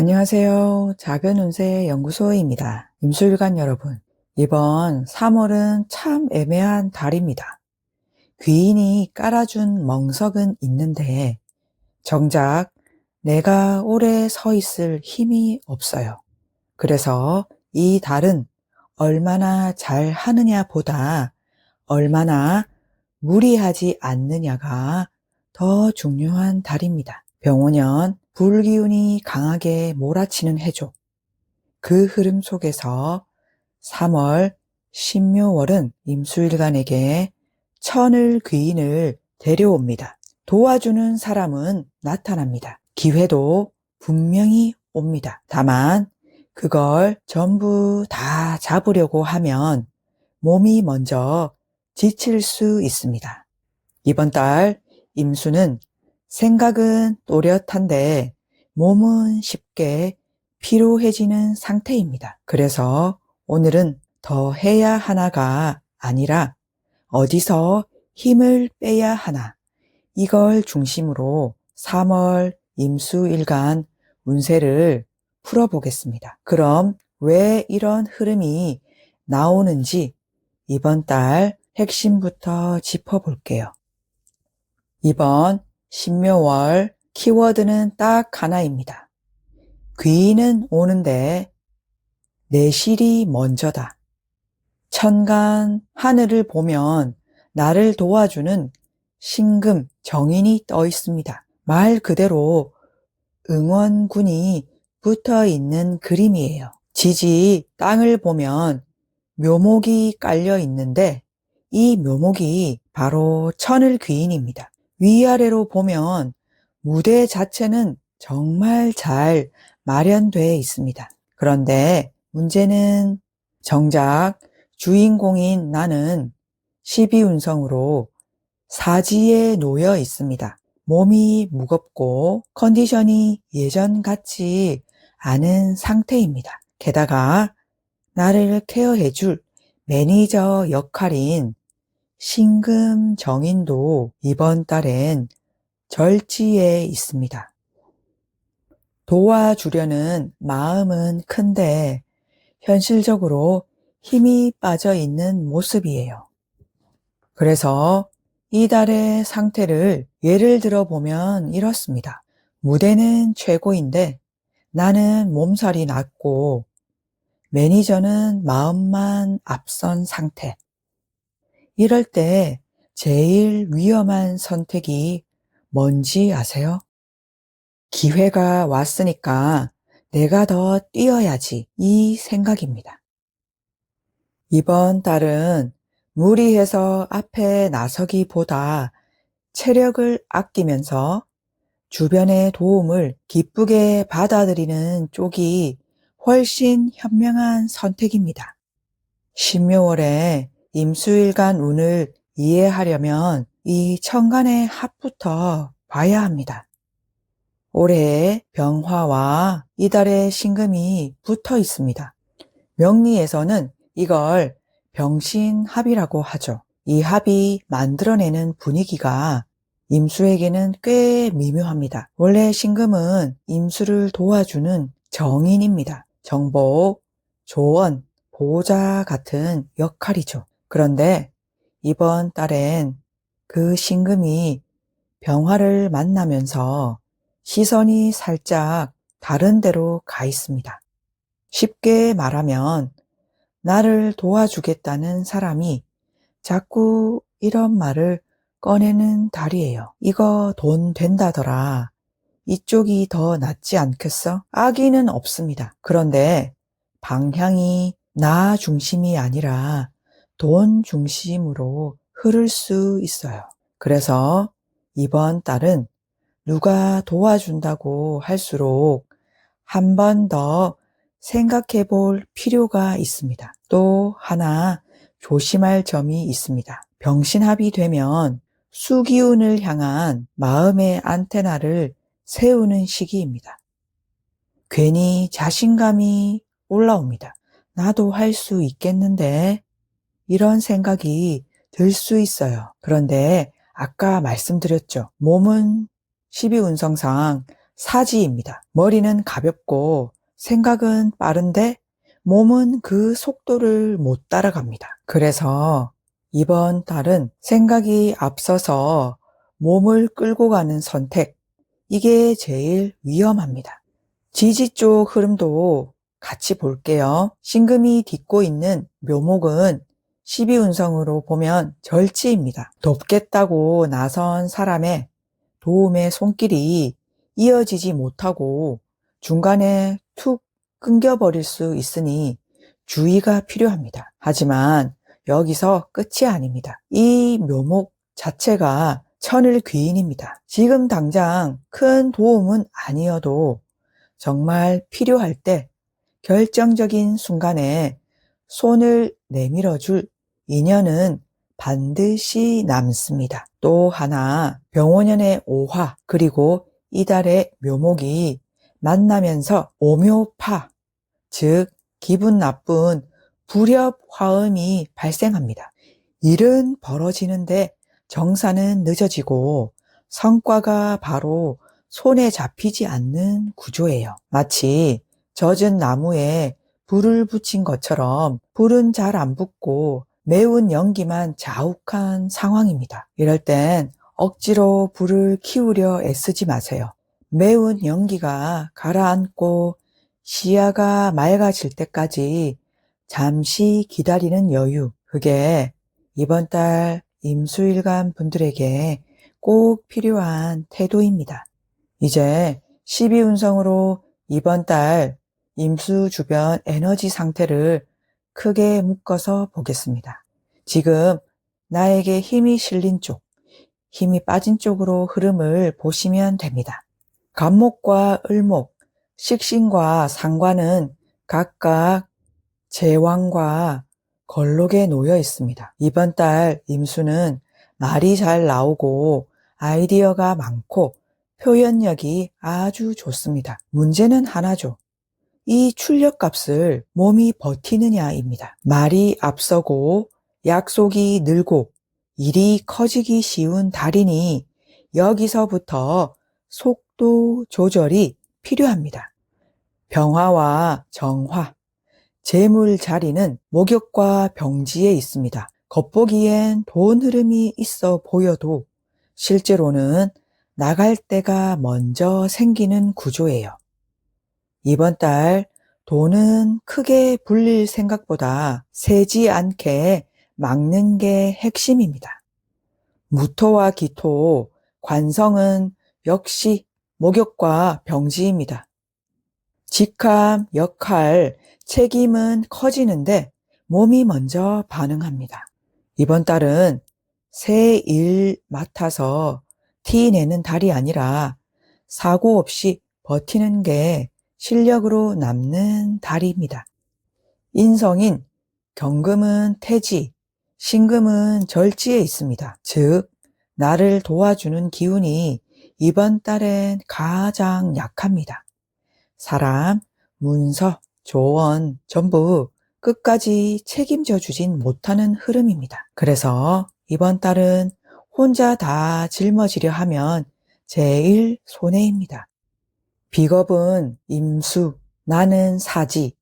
안녕하세요. 작은운세 연구소입니다. 임술관 여러분, 이번 3월은 참 애매한 달입니다. 귀인이 깔아준 멍석은 있는데 정작 내가 오래 서 있을 힘이 없어요. 그래서 이 달은 얼마나 잘 하느냐 보다 얼마나 무리하지 않느냐가 더 중요한 달입니다. 병오년 불기운이 강하게 몰아치는 해죠. 그 흐름 속에서 3월 신묘월은 임수일간에게 천을 귀인을 데려옵니다. 도와주는 사람은 나타납니다. 기회도 분명히 옵니다. 다만 그걸 전부 다 잡으려고 하면 몸이 먼저 지칠 수 있습니다. 이번 달 임수는 생각은 또렷한데 몸은 쉽게 피로해지는 상태입니다. 그래서 오늘은 더 해야 하나가 아니라 어디서 힘을 빼야 하나, 이걸 중심으로 3월 임수일간 운세를 풀어보겠습니다. 그럼 왜 이런 흐름이 나오는지 이번 달 핵심부터 짚어볼게요. 이번 신묘월 키워드는 딱 하나입니다. 귀인은 오는데 내실이 먼저다. 천간 하늘을 보면 나를 도와주는 신금 정인이 떠 있습니다. 말 그대로 응원군이 붙어 있는 그림이에요. 지지 땅을 보면 묘목이 깔려 있는데 이 묘목이 바로 천을 귀인입니다. 위아래로 보면 무대 자체는 정말 잘 마련되어 있습니다. 그런데 문제는 정작 주인공인 나는 12운성으로 사지에 놓여 있습니다. 몸이 무겁고 컨디션이 예전 같지 않은 상태입니다. 게다가 나를 케어해줄 매니저 역할인 신금 정인도 이번 달엔 절지에 있습니다. 도와주려는 마음은 큰데 현실적으로 힘이 빠져 있는 모습이에요. 그래서 이달의 상태를 예를 들어 보면 이렇습니다. 무대는 최고인데 나는 몸살이 났고 매니저는 마음만 앞선 상태. 이럴 때 제일 위험한 선택이 뭔지 아세요? 기회가 왔으니까 내가 더 뛰어야지, 이 생각입니다. 이번 달은 무리해서 앞에 나서기보다 체력을 아끼면서 주변의 도움을 기쁘게 받아들이는 쪽이 훨씬 현명한 선택입니다. 신묘월에 임수일간 운을 이해하려면 이 천간의 합부터 봐야 합니다. 올해의 병화와 이달의 신금이 붙어 있습니다. 명리에서는 이걸 병신합이라고 하죠. 이 합이 만들어내는 분위기가 임수에게는 꽤 미묘합니다. 원래 신금은 임수를 도와주는 정인입니다. 정복, 조언, 보호자 같은 역할이죠. 그런데 이번 달엔 그 신금이 병화를 만나면서 시선이 살짝 다른 데로 가 있습니다. 쉽게 말하면 나를 도와주겠다는 사람이 자꾸 이런 말을 꺼내는 달이에요. 이거 돈 된다더라. 이쪽이 더 낫지 않겠어? 악의는 없습니다. 그런데 방향이 나 중심이 아니라 돈 중심으로 흐를 수 있어요. 그래서 이번 달은 누가 도와준다고 할수록 한 번 더 생각해 볼 필요가 있습니다. 또 하나 조심할 점이 있습니다. 병신합이 되면 수기운을 향한 마음의 안테나를 세우는 시기입니다. 괜히 자신감이 올라옵니다. 나도 할 수 있겠는데 이런 생각이 들 수 있어요. 그런데 아까 말씀드렸죠. 몸은 12운성상 사지입니다. 머리는 가볍고 생각은 빠른데 몸은 그 속도를 못 따라갑니다. 그래서 이번 달은 생각이 앞서서 몸을 끌고 가는 선택, 이게 제일 위험합니다. 지지 쪽 흐름도 같이 볼게요. 신금이 딛고 있는 묘목은 12운성으로 보면 절지입니다. 돕겠다고 나선 사람의 도움의 손길이 이어지지 못하고 중간에 툭 끊겨버릴 수 있으니 주의가 필요합니다. 하지만 여기서 끝이 아닙니다. 이 묘목 자체가 천을 귀인입니다. 지금 당장 큰 도움은 아니어도 정말 필요할 때 결정적인 순간에 손을 내밀어줄 인연은 반드시 남습니다. 또 하나, 병오년의 오화 그리고 이달의 묘목이 만나면서 오묘파, 즉 기분 나쁜 불협 화음이 발생합니다. 일은 벌어지는데 정사는 늦어지고 성과가 바로 손에 잡히지 않는 구조예요. 마치 젖은 나무에 불을 붙인 것처럼 불은 잘 안 붙고 매운 연기만 자욱한 상황입니다. 이럴 땐 억지로 불을 키우려 애쓰지 마세요. 매운 연기가 가라앉고 시야가 맑아질 때까지 잠시 기다리는 여유, 그게 이번 달 임수일간 분들에게 꼭 필요한 태도입니다. 이제 12운성으로 이번 달 임수 주변 에너지 상태를 크게 묶어서 보겠습니다. 지금 나에게 힘이 실린 쪽, 힘이 빠진 쪽으로 흐름을 보시면 됩니다. 간목과 을목, 식신과 상관은 각각 제왕과 걸록에 놓여 있습니다. 이번 달 임수는 말이 잘 나오고 아이디어가 많고 표현력이 아주 좋습니다. 문제는 하나죠. 이 출력값을 몸이 버티느냐입니다. 말이 앞서고 약속이 늘고 일이 커지기 쉬운 달이니 여기서부터 속도 조절이 필요합니다. 병화와 정화, 재물 자리는 목욕과 병지에 있습니다. 겉보기엔 돈 흐름이 있어 보여도 실제로는 나갈 때가 먼저 생기는 구조예요. 이번 달 돈은 크게 불릴 생각보다 새지 않게 막는 게 핵심입니다. 무토와 기토, 관성은 역시 목욕과 병지입니다. 직함, 역할, 책임은 커지는데 몸이 먼저 반응합니다. 이번 달은 새 일 맡아서 티 내는 달이 아니라 사고 없이 버티는 게 실력으로 남는 달입니다. 인성인 경금은 태지, 신금은 절지에 있습니다. 즉, 나를 도와주는 기운이 이번 달엔 가장 약합니다. 사람, 문서, 조언 전부 끝까지 책임져 주진 못하는 흐름입니다. 그래서 이번 달은 혼자 다 짊어지려 하면 제일 손해입니다. 비겁은 임수, 나는 사지,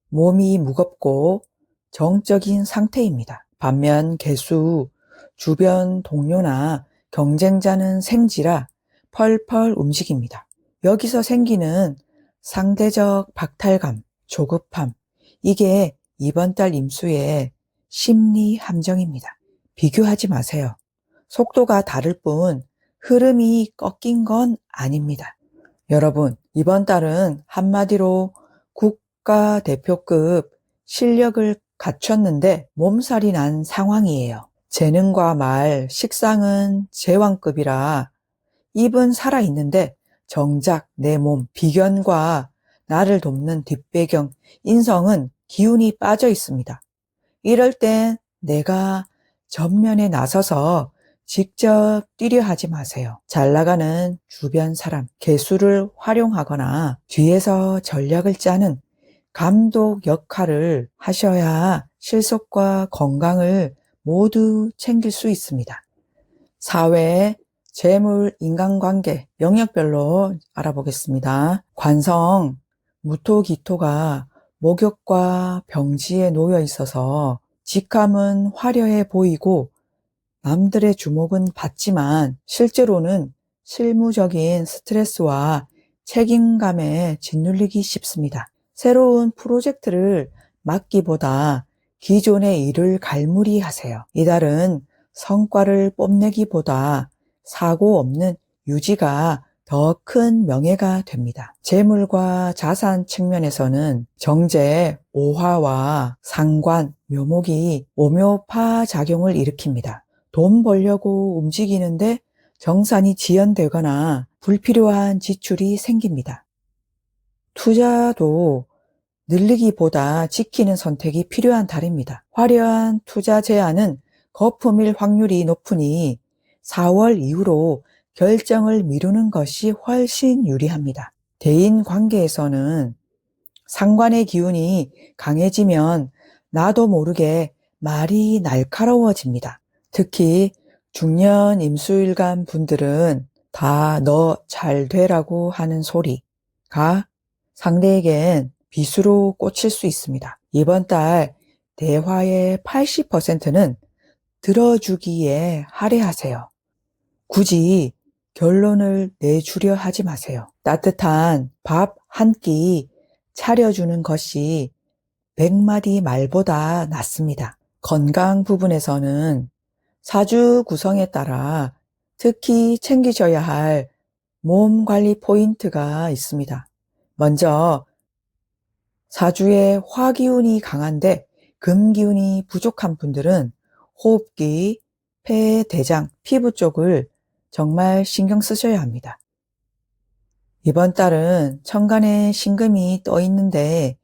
몸이 무겁고 정적인 상태입니다. 반면 개수, 주변 동료나 경쟁자는 생지라 펄펄 움직입니다. 여기서 생기는 상대적 박탈감, 조급함, 이게 이번 달 임수의 심리 함정입니다. 비교하지 마세요. 속도가 다를 뿐 흐름이 꺾인 건 아닙니다. 여러분, 이번 달은 한마디로 국가대표급 실력을 갖췄는데 몸살이 난 상황이에요. 재능과 말, 식상은 제왕급이라 입은 살아있는데 정작 내 몸, 비견과 나를 돕는 뒷배경, 인성은 기운이 빠져 있습니다. 이럴 땐 내가 전면에 나서서 직접 뛰려 하지 마세요. 잘 나가는 주변 사람, 개수를 활용하거나 뒤에서 전략을 짜는 감독 역할을 하셔야 실속과 건강을 모두 챙길 수 있습니다. 사회에 재물, 인간관계, 영역별로 알아보겠습니다. 관성, 무토, 기토가 목욕과 병지에 놓여 있어서 직함은 화려해 보이고 남들의 주목은 받지만 실제로는 실무적인 스트레스와 책임감에 짓눌리기 쉽습니다. 새로운 프로젝트를 맡기보다 기존의 일을 갈무리하세요. 이달은 성과를 뽐내기보다 사고 없는 유지가 더 큰 명예가 됩니다. 재물과 자산 측면에서는 정제, 오화와 상관, 묘목이 오묘파 작용을 일으킵니다. 돈 벌려고 움직이는데 정산이 지연되거나 불필요한 지출이 생깁니다. 투자도 늘리기보다 지키는 선택이 필요한 달입니다. 화려한 투자 제안은 거품일 확률이 높으니 4월 이후로 결정을 미루는 것이 훨씬 유리합니다. 대인 관계에서는 상관의 기운이 강해지면 나도 모르게 말이 날카로워집니다. 특히 중년 임수일간 분들은 다 너 잘 되라고 하는 소리가 상대에겐 비수로 꽂힐 수 있습니다. 이번 달 대화의 80%는 들어주기에 할애하세요. 굳이 결론을 내주려 하지 마세요. 따뜻한 밥 한 끼 차려주는 것이 100마디 말보다 낫습니다. 건강 부분에서는 사주 구성에 따라 특히 챙기셔야 할 몸 관리 포인트가 있습니다. 먼저 사주에 화기운이 강한데 금기운이 부족한 분들은 호흡기, 폐, 대장, 피부 쪽을 정말 신경 쓰셔야 합니다. 이번 달은 천간에 신금이 떠 있는데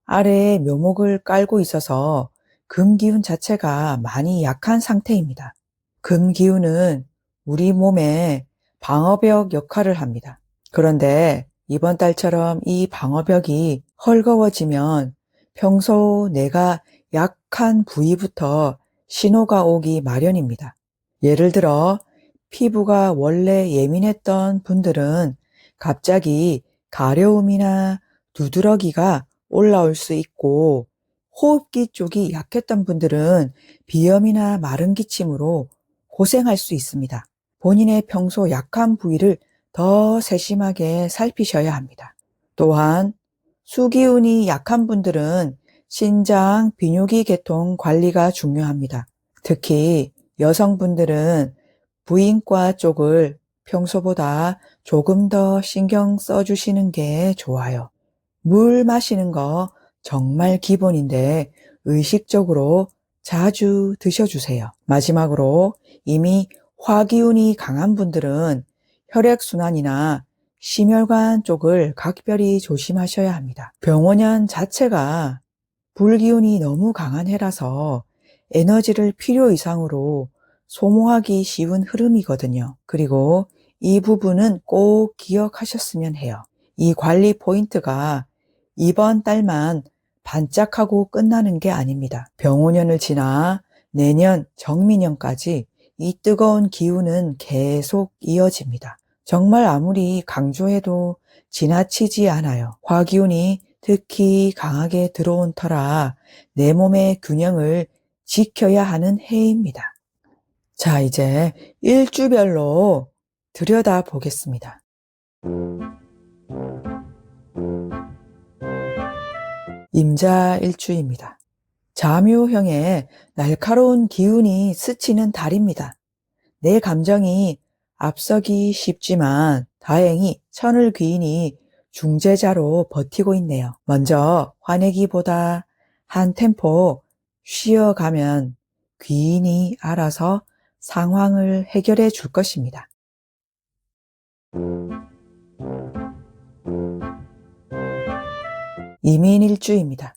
아래에 묘목을 깔고 있어서 금기운 자체가 많이 약한 상태입니다. 금기운은 우리 몸의 방어벽 역할을 합니다. 그런데 이번 달처럼 이 방어벽이 헐거워지면 평소 내가 약한 부위부터 신호가 오기 마련입니다. 예를 들어 피부가 원래 예민했던 분들은 갑자기 가려움이나 두드러기가 올라올 수 있고 호흡기 쪽이 약했던 분들은 비염이나 마른 기침으로 고생할 수 있습니다. 본인의 평소 약한 부위를 더 세심하게 살피셔야 합니다. 또한 수기운이 약한 분들은 신장, 비뇨기 계통 관리가 중요합니다. 특히 여성분들은 부인과 쪽을 평소보다 조금 더 신경 써주시는 게 좋아요. 물 마시는 거 정말 기본인데 의식적으로 자주 드셔주세요. 마지막으로 이미 화기운이 강한 분들은 혈액순환이나 심혈관 쪽을 각별히 조심하셔야 합니다. 병원연 자체가 불기운이 너무 강한 해라서 에너지를 필요 이상으로 소모하기 쉬운 흐름이거든요. 그리고 이 부분은 꼭 기억하셨으면 해요. 이 관리 포인트가 이번 달만 반짝하고 끝나는 게 아닙니다. 병오년을 지나 내년 정민년까지 이 뜨거운 기운은 계속 이어집니다. 정말 아무리 강조해도 지나치지 않아요. 화기운이 특히 강하게 들어온 터라 내 몸의 균형을 지켜야 하는 해입니다. 자, 이제 일주별로 들여다 보겠습니다. 임자 일주입니다. 자묘형의 날카로운 기운이 스치는 달입니다. 내 감정이 앞서기 쉽지만 다행히 천을 귀인이 중재자로 버티고 있네요. 먼저 화내기보다 한 템포 쉬어가면 귀인이 알아서 상황을 해결해 줄 것입니다. 이민일주입니다.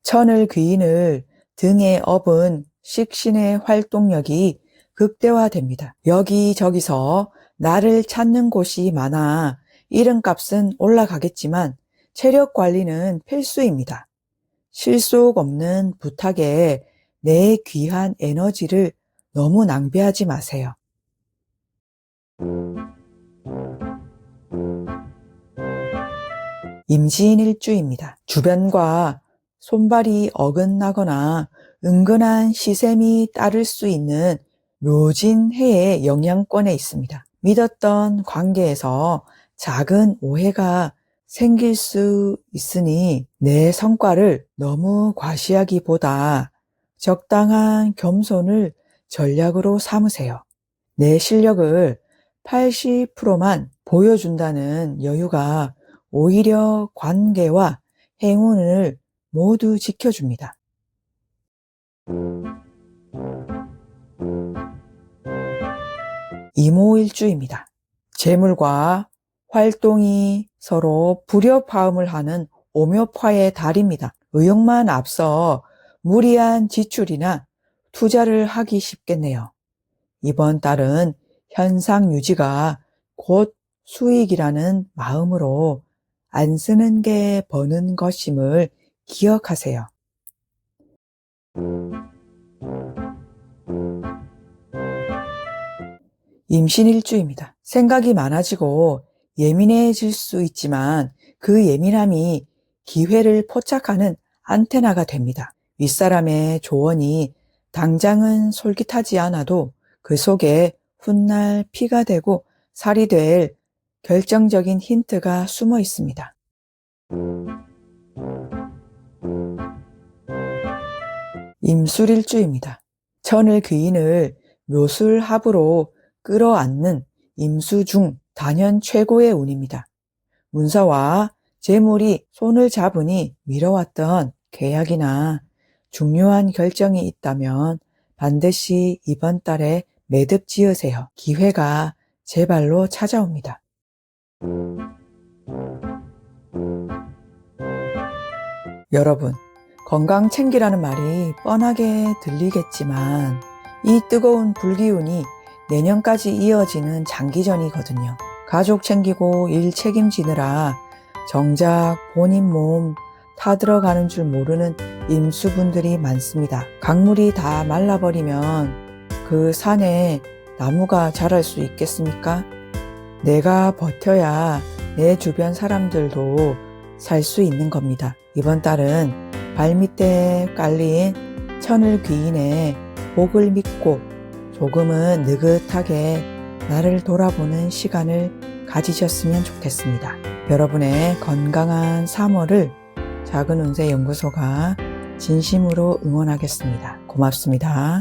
천을 귀인을 등에 업은 식신의 활동력이 극대화됩니다. 여기저기서 나를 찾는 곳이 많아 이름값은 올라가겠지만 체력 관리는 필수입니다. 실속 없는 부탁에 내 귀한 에너지를 너무 낭비하지 마세요. 임진일주입니다. 주변과 손발이 어긋나거나 은근한 시샘이 따를 수 있는 묘진해의 영향권에 있습니다. 믿었던 관계에서 작은 오해가 생길 수 있으니 내 성과를 너무 과시하기보다 적당한 겸손을 전략으로 삼으세요. 내 실력을 80%만 보여준다는 여유가 오히려 관계와 행운을 모두 지켜줍니다. 이모일주입니다. 재물과 활동이 서로 불협화음을 하는 오묘파의 달입니다. 의욕만 앞서 무리한 지출이나 투자를 하기 쉽겠네요. 이번 달은 현상 유지가 곧 수익이라는 마음으로 안 쓰는 게 버는 것임을 기억하세요. 임신일주입니다. 생각이 많아지고 예민해질 수 있지만 그 예민함이 기회를 포착하는 안테나가 됩니다. 윗사람의 조언이 당장은 솔깃하지 않아도 그 속에 훗날 피가 되고 살이 될 결정적인 힌트가 숨어 있습니다. 임술일주입니다. 천을 귀인을 묘술합으로 끌어안는 임수 중 단연 최고의 운입니다. 문서와 재물이 손을 잡으니 미뤄왔던 계약이나 중요한 결정이 있다면 반드시 이번 달에 매듭 지으세요. 기회가 제 발로 찾아옵니다. 여러분, 건강 챙기라는 말이 뻔하게 들리겠지만 이 뜨거운 불기운이 내년까지 이어지는 장기전이거든요. 가족 챙기고 일 책임지느라 정작 본인 몸 타들어가는 줄 모르는 임수분들이 많습니다. 강물이 다 말라버리면 그 산에 나무가 자랄 수 있겠습니까? 내가 버텨야 내 주변 사람들도 살 수 있는 겁니다. 이번 달은 발밑에 깔린 천을 귀인의 복을 믿고 조금은 느긋하게 나를 돌아보는 시간을 가지셨으면 좋겠습니다. 여러분의 건강한 3월을 작은 운세 연구소가 진심으로 응원하겠습니다. 고맙습니다.